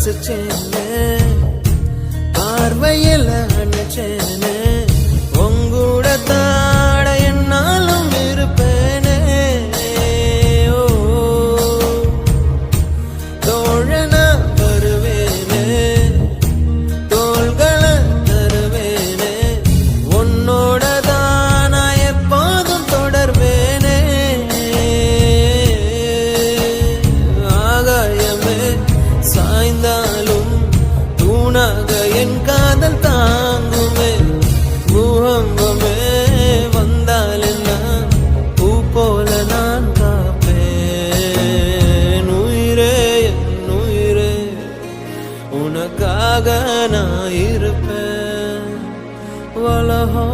ரசிச்சேனே பார்வையில அணைச்சேனே உங்கூட தாட என்னாலும் இருப்பேனே ஓ தோழனா வருவேனே தோள்களை தருவேனே உன்னோட தான் நான் எப்போதும் தொடர்வேனே ஆகாயமே சாய்ந்தாலும் தூணாக என் காதல் தாங்குமே பூகம்பமே வந்தால் என்ன பூ போல நான் காப்பேன் உயிரே என் உயிரே உனக்காக நான் இருப்பேன் வலஹோ